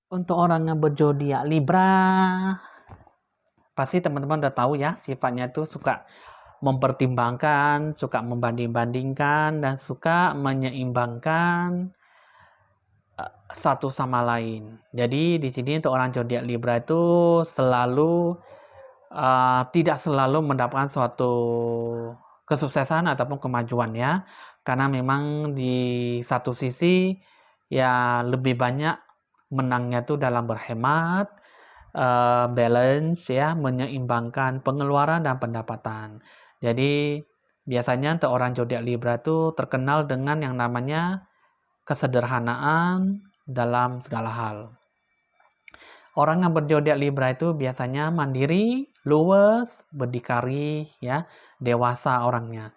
Untuk orang yang berzodiak Libra, pasti teman-teman udah tahu ya, sifatnya itu suka mempertimbangkan, suka membanding-bandingkan, dan suka menyeimbangkan satu sama lain. Jadi di sini untuk orang zodiak Libra itu selalu tidak selalu mendapatkan suatu kesuksesan ataupun kemajuan ya, karena memang di satu sisi ya lebih banyak menangnya itu dalam berhemat, balance ya, menyeimbangkan pengeluaran dan pendapatan. Jadi biasanya untuk orang zodiak Libra itu terkenal dengan yang namanya kesederhanaan dalam segala hal. Orang yang berzodiak Libra itu biasanya mandiri, luwes, berdikari, ya, dewasa orangnya.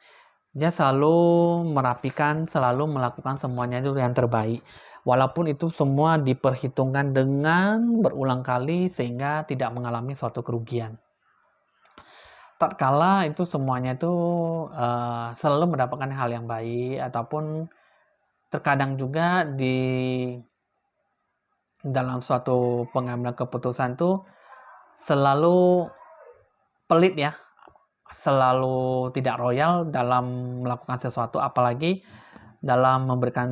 Dia selalu merapikan, selalu melakukan semuanya itu yang terbaik. Walaupun itu semua diperhitungkan dengan berulang kali sehingga tidak mengalami suatu kerugian. Tatkala itu semuanya itu selalu mendapatkan hal yang baik ataupun terkadang juga di dalam suatu pengambilan keputusan tuh selalu pelit ya, selalu tidak royal dalam melakukan sesuatu, apalagi dalam memberikan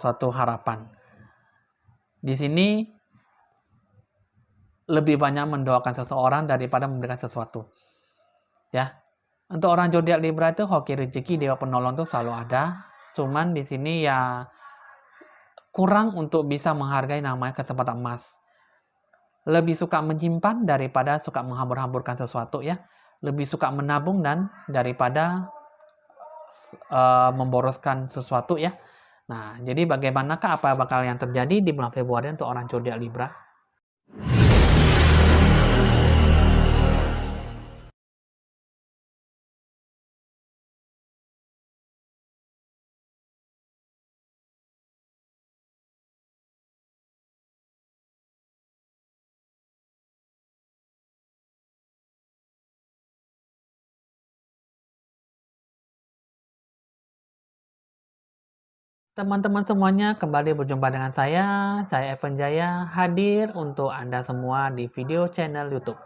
suatu harapan. Di sini lebih banyak mendoakan seseorang daripada memberikan sesuatu. Ya, untuk orang zodiak Libra itu hoki rezeki, dewa penolong tuh selalu ada. Cuman di sini ya kurang untuk bisa menghargai namanya kesempatan emas. Lebih suka menyimpan daripada suka menghambur-hamburkan sesuatu ya. Lebih suka menabung dan daripada memboroskan sesuatu ya. Nah, jadi bagaimanakah apa bakal yang terjadi di bulan Februari untuk orang zodiak Libra? Teman-teman semuanya, kembali berjumpa dengan saya Evan Jaya, hadir untuk Anda semua di video channel YouTube.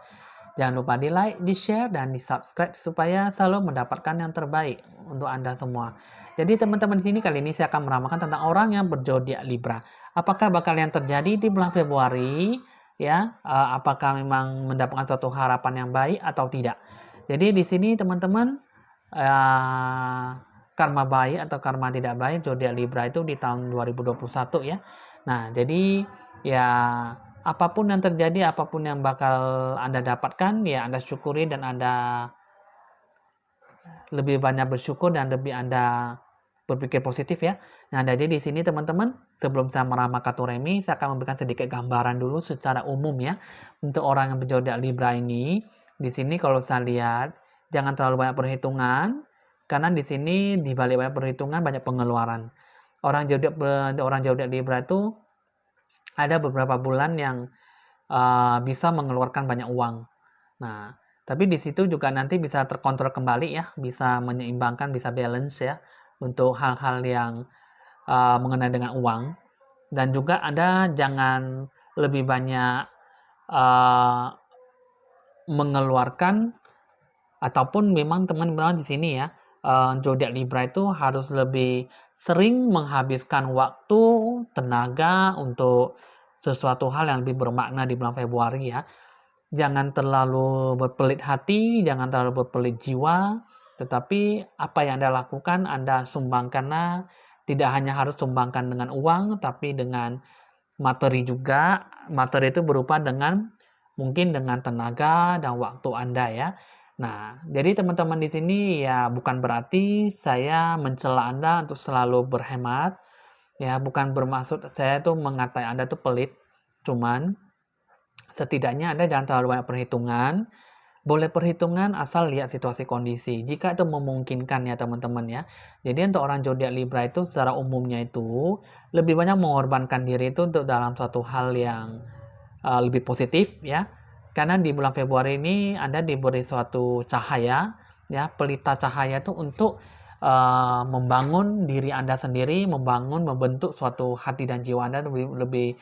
Jangan lupa di like, di share, dan di subscribe supaya selalu mendapatkan yang terbaik untuk Anda semua. Jadi teman-teman di sini kali ini saya akan meramalkan tentang orang yang berzodiak Libra. Apakah bakal yang terjadi di bulan Februari? Ya, apakah memang mendapatkan suatu harapan yang baik atau tidak? Jadi di sini teman-teman, karma baik atau karma tidak baik zodiak Libra itu di tahun 2021 ya. Nah, jadi ya apapun yang terjadi, apapun yang bakal Anda dapatkan, ya Anda syukuri dan Anda lebih banyak bersyukur dan lebih Anda berpikir positif ya. Nah, jadi di sini teman-teman, sebelum saya meramal kartu remi, saya akan memberikan sedikit gambaran dulu secara umum ya. Untuk orang yang berzodiak Libra ini, di sini kalau saya lihat, jangan terlalu banyak perhitungan, karena di sini di balik banyak perhitungan banyak pengeluaran. Orang zodiak Libra itu ada beberapa bulan yang bisa mengeluarkan banyak uang. Nah, tapi di situ juga nanti bisa terkontrol kembali ya, bisa menyeimbangkan, bisa balance ya untuk hal-hal yang mengenai dengan uang. Dan juga Anda jangan lebih banyak uh, mengeluarkan ataupun memang teman-teman di sini ya, zodiak Libra itu harus lebih sering menghabiskan waktu, tenaga untuk sesuatu hal yang lebih bermakna di bulan Februari ya. Jangan terlalu berpelit hati, jangan terlalu berpelit jiwa, tetapi apa yang Anda lakukan, Anda sumbangkanlah, tidak hanya harus sumbangkan dengan uang, tapi dengan materi juga. Materi itu berupa dengan mungkin dengan tenaga dan waktu Anda ya. Nah, jadi teman-teman di sini ya bukan berarti saya mencela Anda untuk selalu berhemat, ya bukan bermaksud saya tuh mengatai Anda tuh pelit, cuman setidaknya Anda jangan terlalu banyak perhitungan. Boleh perhitungan asal lihat situasi kondisi. Jika itu memungkinkan ya teman-teman ya. Jadi untuk orang zodiak Libra itu secara umumnya itu lebih banyak mengorbankan diri itu untuk dalam suatu hal yang lebih positif ya. Karena di bulan Februari ini Anda diberi suatu cahaya ya, pelita cahaya itu untuk membangun diri Anda sendiri, membentuk suatu hati dan jiwa Anda lebih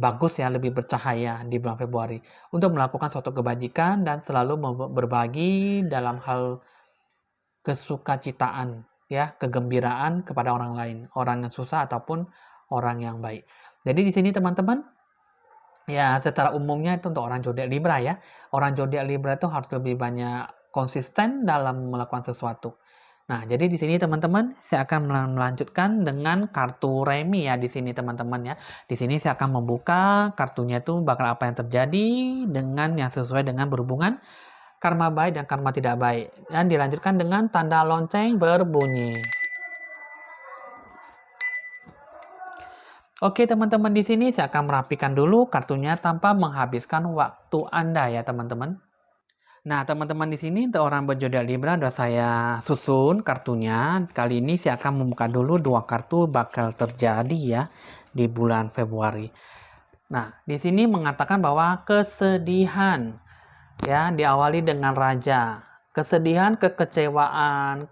bagus ya, lebih bercahaya di bulan Februari untuk melakukan suatu kebajikan dan selalu berbagi dalam hal kesukacitaan ya, kegembiraan kepada orang lain, orang yang susah ataupun orang yang baik. Jadi di sini teman-teman, ya secara umumnya itu untuk orang zodiak Libra ya. Orang zodiak Libra itu harus lebih banyak konsisten dalam melakukan sesuatu. Nah, jadi di sini teman-teman, saya akan melanjutkan dengan kartu remi ya di sini teman-teman ya. Di sini saya akan membuka kartunya itu bakal apa yang terjadi dengan yang sesuai dengan berhubungan karma baik dan karma tidak baik. Dan dilanjutkan dengan tanda lonceng berbunyi. Oke teman-teman, di sini saya akan merapikan dulu kartunya tanpa menghabiskan waktu Anda ya teman-teman. Nah, teman-teman di sini untuk orang berzodiak Libra sudah saya susun kartunya. Kali ini saya akan membuka dulu dua kartu bakal terjadi ya di bulan Februari. Nah, di sini mengatakan bahwa kesedihan ya diawali dengan raja. Kesedihan, kekecewaan,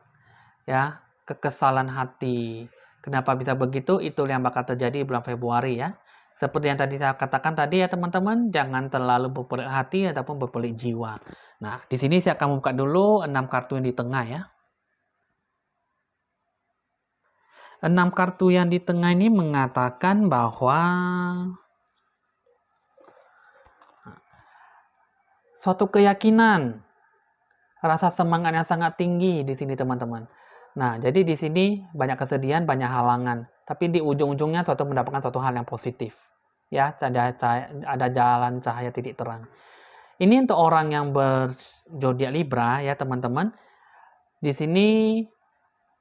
ya, kekesalan hati. Kenapa bisa begitu? Itu yang bakal terjadi di bulan Februari ya. Seperti yang tadi saya katakan tadi ya teman-teman, jangan terlalu berpelit hati ataupun berpelit jiwa. Nah, di sini saya akan membuka dulu 6 kartu yang di tengah ya. 6 kartu yang di tengah ini mengatakan bahwa suatu keyakinan, rasa semangat yang sangat tinggi di sini teman-teman. Nah, jadi di sini banyak kesedihan, banyak halangan, tapi di ujung-ujungnya suatu mendapatkan suatu hal yang positif. Ya, ada jalan cahaya titik terang. Ini untuk orang yang berzodiak Libra ya, teman-teman. Di sini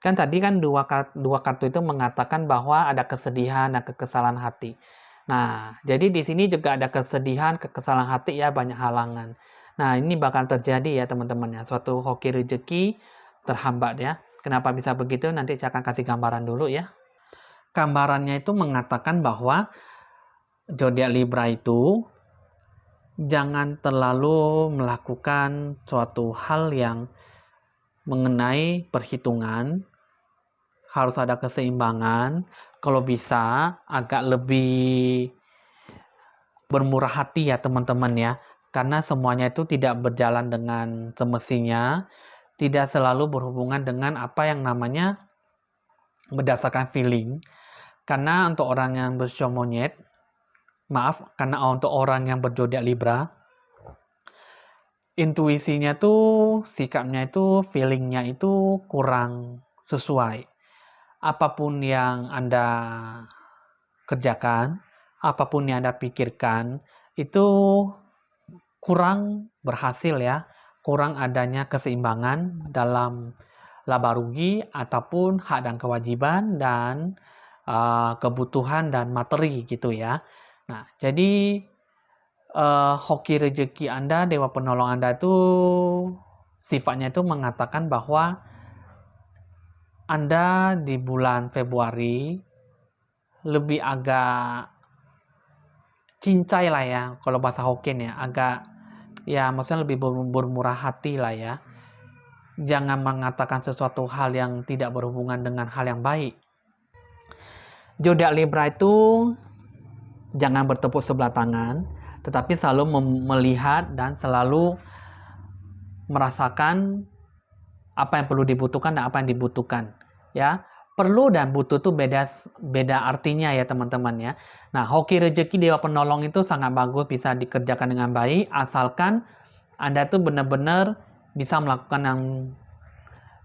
kan tadi kan dua kartu itu mengatakan bahwa ada kesedihan dan kekesalan hati. Nah, jadi di sini juga ada kesedihan, kekesalan hati ya, banyak halangan. Nah, ini bakal terjadi ya teman-teman ya, suatu hoki rezeki terhambat ya. Kenapa bisa begitu? Nanti saya akan kasih gambaran dulu ya. Gambarannya itu mengatakan bahwa zodiak Libra itu jangan terlalu melakukan suatu hal yang mengenai perhitungan, harus ada keseimbangan, kalau bisa agak lebih bermurah hati ya teman-teman ya, karena semuanya itu tidak berjalan dengan semestinya, tidak selalu berhubungan dengan apa yang namanya berdasarkan feeling. Karena untuk orang yang bersio monyet, karena untuk orang yang berzodiak Libra, intuisinya tuh, sikapnya itu, feelingnya itu kurang sesuai. Apapun yang Anda kerjakan, apapun yang Anda pikirkan, itu kurang berhasil ya, kurang adanya keseimbangan dalam laba rugi ataupun hak dan kewajiban dan kebutuhan dan materi gitu ya. Nah, jadi hoki rezeki Anda, dewa penolong Anda itu sifatnya itu mengatakan bahwa Anda di bulan Februari lebih agak cincai lah ya, kalau bahasa Hokkien ya, agak ya maksudnya lebih bermurah hati lah ya. Jangan mengatakan sesuatu hal yang tidak berhubungan dengan hal yang baik. Zodiak Libra itu jangan bertepuk sebelah tangan, tetapi selalu melihat dan selalu merasakan apa yang perlu dibutuhkan dan apa yang dibutuhkan ya. Perlu dan butuh itu beda artinya ya teman-teman ya. Nah, hoki rezeki dewa penolong itu sangat bagus, bisa dikerjakan dengan baik asalkan Anda tuh benar-benar bisa melakukan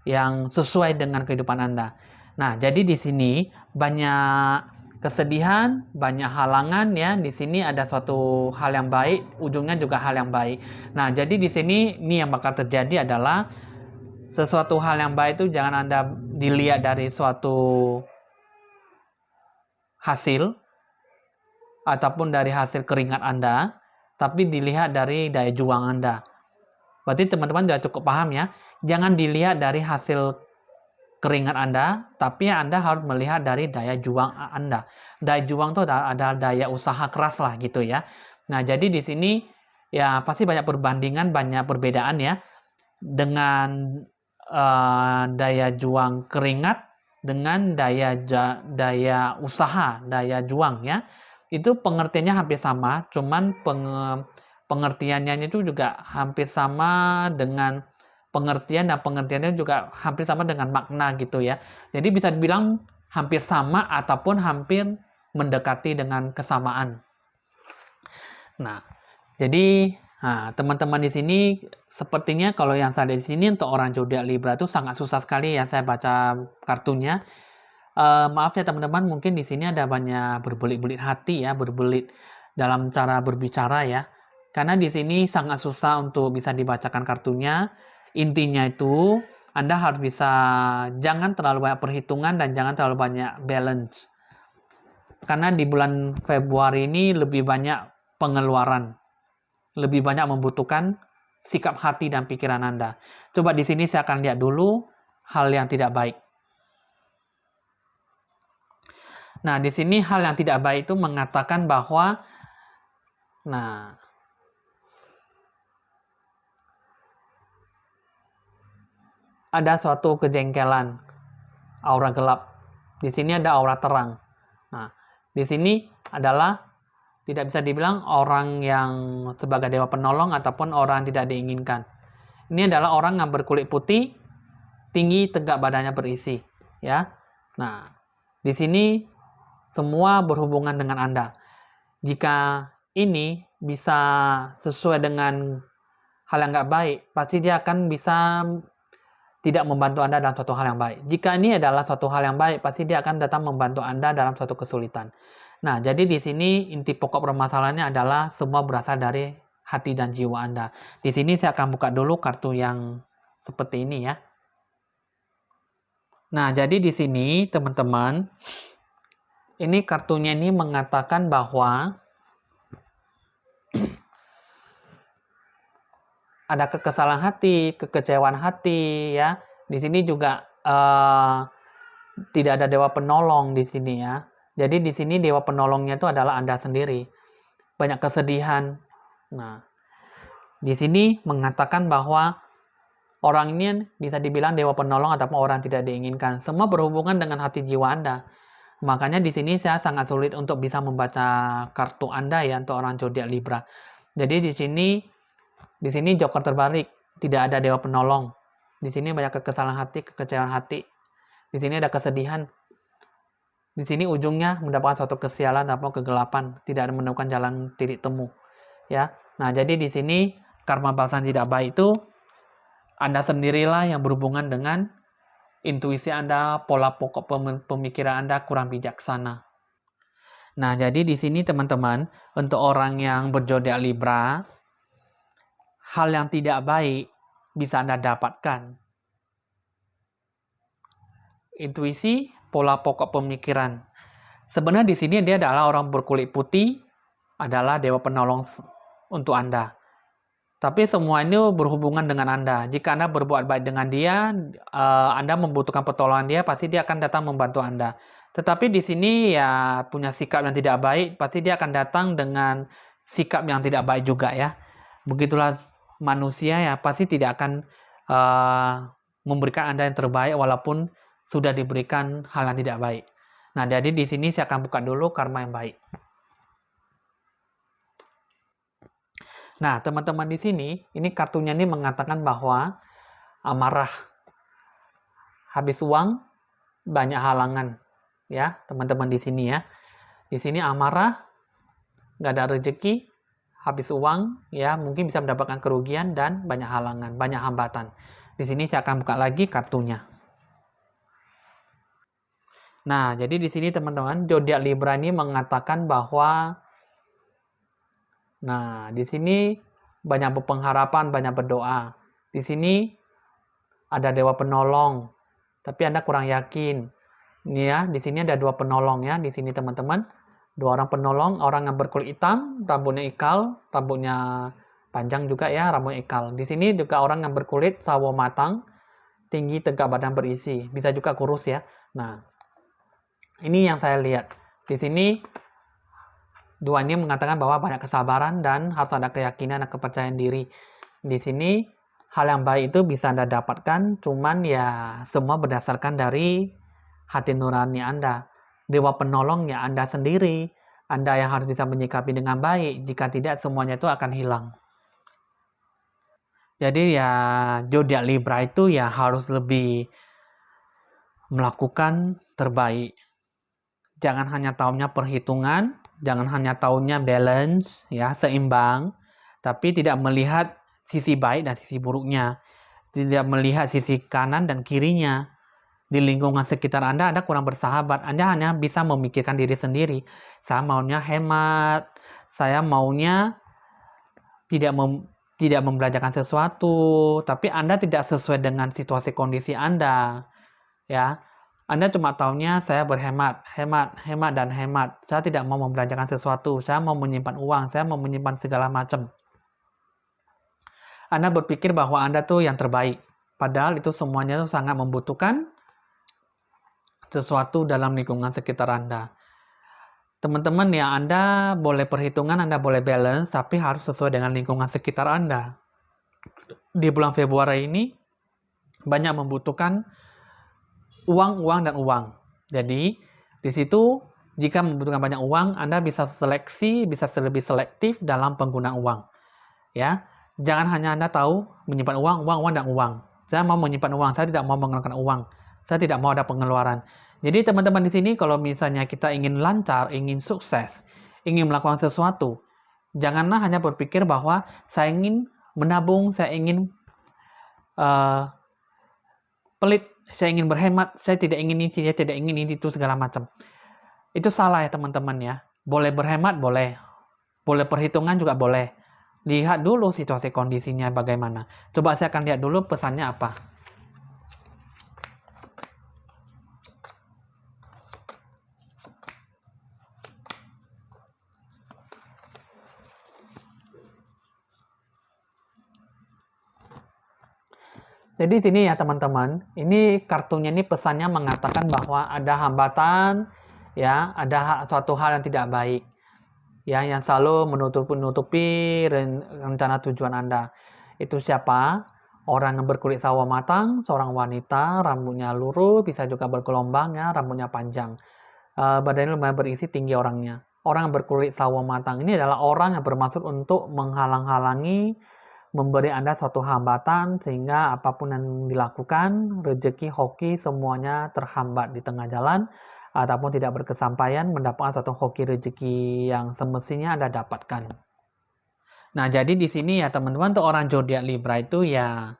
yang sesuai dengan kehidupan Anda. Nah, jadi di sini banyak kesedihan, banyak halangan ya. Di sini ada suatu hal yang baik, ujungnya juga hal yang baik. Nah, jadi di sini ini yang bakal terjadi adalah sesuatu hal yang baik itu jangan Anda dilihat dari suatu hasil ataupun dari hasil keringat Anda, tapi dilihat dari daya juang Anda. Berarti teman-teman sudah cukup paham ya. Jangan dilihat dari hasil keringat Anda, tapi Anda harus melihat dari daya juang Anda. Daya juang itu ada daya usaha keras lah gitu ya. Nah, jadi di sini ya pasti banyak perbandingan, banyak perbedaan ya. Dengan daya juang keringat dengan daya usaha, daya juang ya. itu pengertiannya hampir sama, cuman pengertiannya itu juga hampir sama dengan pengertian, dan pengertiannya juga hampir sama dengan makna gitu ya. Jadi bisa dibilang hampir sama ataupun hampir mendekati dengan kesamaan. Nah, jadi teman-teman di sini sepertinya kalau yang saya di sini untuk orang zodiak Libra itu sangat susah sekali ya saya baca kartunya. Maaf ya teman-teman, mungkin di sini ada banyak berbelit-belit hati ya, berbelit dalam cara berbicara ya. Karena di sini sangat susah untuk bisa dibacakan kartunya. Intinya itu Anda harus bisa jangan terlalu banyak perhitungan dan jangan terlalu banyak balance. Karena di bulan Februari ini lebih banyak pengeluaran, lebih banyak membutuhkan sikap hati dan pikiran Anda. Coba di sini saya akan lihat dulu hal yang tidak baik. Nah, di sini hal yang tidak baik itu mengatakan bahwa ada suatu kejengkelan, aura gelap. Di sini ada aura terang. Nah, di sini adalah tidak bisa dibilang orang yang sebagai dewa penolong ataupun orang tidak diinginkan. Ini adalah orang yang berkulit putih, tinggi, tegak badannya berisi, ya. Nah, di sini semua berhubungan dengan Anda. Jika ini bisa sesuai dengan hal yang nggak baik, pasti dia akan bisa tidak membantu Anda dalam suatu hal yang baik. Jika ini adalah suatu hal yang baik, pasti dia akan datang membantu Anda dalam suatu kesulitan. Nah, jadi di sini inti pokok permasalahannya adalah semua berasal dari hati dan jiwa Anda. Di sini saya akan buka dulu kartu yang seperti ini ya. Nah, jadi di sini teman-teman, ini kartunya ini mengatakan bahwa ada kekesalan hati, kekecewaan hati ya. Di sini juga tidak ada dewa penolong di sini ya. Jadi di sini dewa penolongnya itu adalah Anda sendiri. Banyak kesedihan. Nah, di sini mengatakan bahwa orang ini bisa dibilang dewa penolong ataupun orang tidak diinginkan. Semua berhubungan dengan hati jiwa Anda. Makanya di sini saya sangat sulit untuk bisa membaca kartu Anda ya untuk orang zodiak Libra. Jadi di sini joker terbalik, tidak ada dewa penolong. Di sini banyak kekesalan hati, kekecewaan hati. Di sini ada kesedihan. Di sini ujungnya mendapatkan suatu kesialan atau kegelapan, tidak menemukan jalan titik temu. Ya. Nah, jadi di sini karma balasan tidak baik itu Anda sendirilah yang berhubungan dengan intuisi Anda, pola pokok pemikiran Anda kurang bijaksana. Nah, jadi di sini teman-teman, untuk orang yang berzodiak Libra, hal yang tidak baik bisa Anda dapatkan. Intuisi, pola pokok pemikiran. Sebenarnya di sini dia adalah orang berkulit putih, adalah dewa penolong untuk Anda. Tapi semua ini berhubungan dengan Anda. Jika Anda berbuat baik dengan dia, Anda membutuhkan pertolongan dia, pasti dia akan datang membantu Anda. Tetapi di sini ya punya sikap yang tidak baik, pasti dia akan datang dengan sikap yang tidak baik juga ya. Begitulah manusia ya, pasti tidak akan memberikan Anda yang terbaik walaupun sudah diberikan hal yang tidak baik. Nah, jadi di sini saya akan buka dulu karma yang baik. Nah, teman-teman di sini, ini kartunya ini mengatakan bahwa amarah, habis uang, banyak halangan. Ya, teman-teman di sini ya. Di sini amarah, nggak ada rezeki, habis uang, ya mungkin bisa mendapatkan kerugian dan banyak halangan, banyak hambatan. Di sini saya akan buka lagi kartunya. Nah, jadi di sini teman-teman, zodiak Libra ini mengatakan bahwa di sini banyak berpengharapan, banyak berdoa. Di sini ada dewa penolong, tapi Anda kurang yakin. Ini ya, di sini ada dua penolong ya, di sini teman-teman. Dua orang penolong, orang yang berkulit hitam, rambutnya ikal, rambutnya panjang juga ya, rambutnya ikal. Di sini juga orang yang berkulit sawo matang, tinggi, tegak, badan berisi. Bisa juga kurus ya. Nah, ini yang saya lihat. Di sini dua ini mengatakan bahwa banyak kesabaran dan harus ada keyakinan dan kepercayaan diri. Di sini hal yang baik itu bisa Anda dapatkan, cuman ya semua berdasarkan dari hati nurani Anda. Dewa penolong ya Anda sendiri. Anda yang harus bisa menyikapi dengan baik. Jika tidak, semuanya itu akan hilang. Jadi ya zodiak Libra itu ya harus lebih melakukan terbaik. Jangan hanya tahunya perhitungan, jangan hanya tahunya balance, ya seimbang, tapi tidak melihat sisi baik dan sisi buruknya, tidak melihat sisi kanan dan kirinya. Di lingkungan sekitar Anda kurang bersahabat, Anda hanya bisa memikirkan diri sendiri. Saya maunya hemat, saya maunya tidak membelanjakan sesuatu, tapi Anda tidak sesuai dengan situasi kondisi Anda, ya. Anda cuma tahunya saya berhemat, hemat, hemat, dan hemat. Saya tidak mau membelanjakan sesuatu, saya mau menyimpan uang, saya mau menyimpan segala macam. Anda berpikir bahwa Anda tuh yang terbaik, padahal itu semuanya tuh sangat membutuhkan sesuatu dalam lingkungan sekitar Anda. Teman-teman ya, Anda boleh perhitungan, Anda boleh balance, tapi harus sesuai dengan lingkungan sekitar Anda. Di bulan Februari ini banyak membutuhkan uang, uang, dan uang. Jadi, di situ jika membutuhkan banyak uang, Anda bisa seleksi, bisa lebih selektif dalam penggunaan uang. Ya, jangan hanya Anda tahu menyimpan uang, uang, uang, dan uang. Saya mau menyimpan uang, saya tidak mau mengeluarkan uang. Saya tidak mau ada pengeluaran. Jadi teman-teman di sini kalau misalnya kita ingin lancar, ingin sukses, ingin melakukan sesuatu, janganlah hanya berpikir bahwa saya ingin menabung, saya ingin pelit, saya ingin berhemat, saya tidak ingin ini, saya tidak ingin ini, itu segala macam. Itu salah ya teman-teman ya. Boleh berhemat, boleh. Boleh perhitungan juga boleh. Lihat dulu situasi kondisinya bagaimana. Coba saya akan lihat dulu pesannya apa. Jadi sini ya teman-teman, ini kartunya ini pesannya mengatakan bahwa ada hambatan, ya, ada suatu hal yang tidak baik, ya, yang selalu menutupi rencana tujuan Anda. Itu siapa? Orang yang berkulit sawo matang, seorang wanita, rambutnya lurus, bisa juga bergelombang, ya, rambutnya panjang, badannya lumayan berisi, tinggi orangnya. Orang yang berkulit sawo matang ini adalah orang yang bermaksud untuk menghalang-halangi, memberi Anda suatu hambatan sehingga apapun yang dilakukan, rezeki, hoki, semuanya terhambat di tengah jalan ataupun tidak berkesampaian mendapatkan suatu hoki rezeki yang semestinya Anda dapatkan. Nah, jadi di sini ya teman-teman, untuk orang zodiak Libra itu ya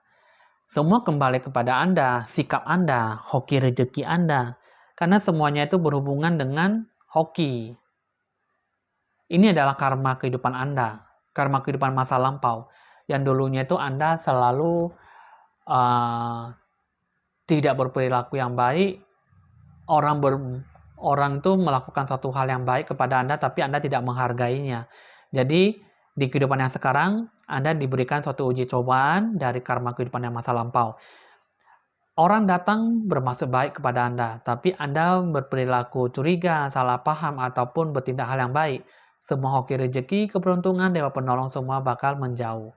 semua kembali kepada Anda, sikap Anda, hoki rezeki Anda. Karena semuanya itu berhubungan dengan hoki. Ini adalah karma kehidupan Anda, karma kehidupan masa lampau. Yang dulunya itu Anda selalu tidak berperilaku yang baik, orang itu melakukan suatu hal yang baik kepada Anda, tapi Anda tidak menghargainya. Jadi di kehidupan yang sekarang, Anda diberikan suatu uji cobaan dari karma kehidupan yang masa lampau. Orang datang bermaksud baik kepada Anda, tapi Anda berperilaku curiga, salah paham, ataupun bertindak hal yang baik. Semua hoki rezeki, keberuntungan, dewa penolong semua bakal menjauh.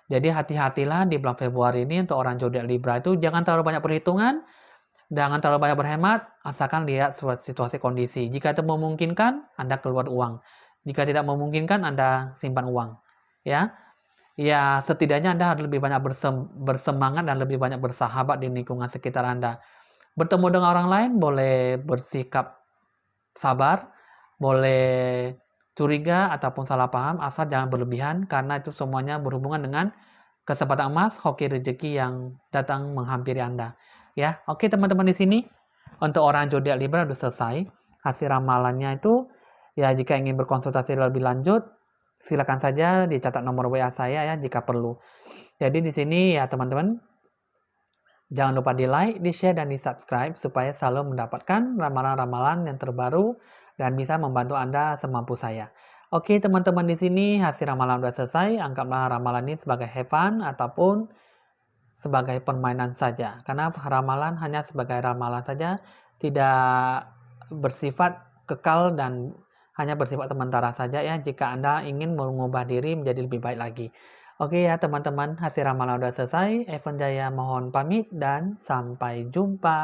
Jadi hati-hatilah di bulan Februari ini untuk orang zodiak Libra itu, jangan terlalu banyak perhitungan, jangan terlalu banyak berhemat, asalkan lihat situasi kondisi. Jika itu memungkinkan, Anda keluar uang. Jika tidak memungkinkan, Anda simpan uang. Ya, ya setidaknya Anda harus lebih banyak bersemangat dan lebih banyak bersahabat di lingkungan sekitar Anda. Bertemu dengan orang lain boleh bersikap sabar, boleh curiga ataupun salah paham, asal jangan berlebihan karena itu semuanya berhubungan dengan kesempatan emas, hoki rezeki yang datang menghampiri Anda. Ya, oke teman-teman, di sini untuk orang zodiak Libra sudah selesai. Hasil ramalannya itu ya, jika ingin berkonsultasi lebih lanjut silakan saja dicatat nomor WA saya ya jika perlu. Jadi di sini ya teman-teman, jangan lupa di like, di share, dan di subscribe supaya selalu mendapatkan ramalan-ramalan yang terbaru dan bisa membantu Anda semampu saya. Oke teman-teman, di sini hasil ramalan sudah selesai. Anggaplah ramalan ini sebagai have fun ataupun sebagai permainan saja. Karena ramalan hanya sebagai ramalan saja, tidak bersifat kekal dan hanya bersifat sementara saja ya, jika Anda ingin mengubah diri menjadi lebih baik lagi. Oke ya teman-teman, hasil ramalan sudah selesai. Evan Jaya mohon pamit dan sampai jumpa.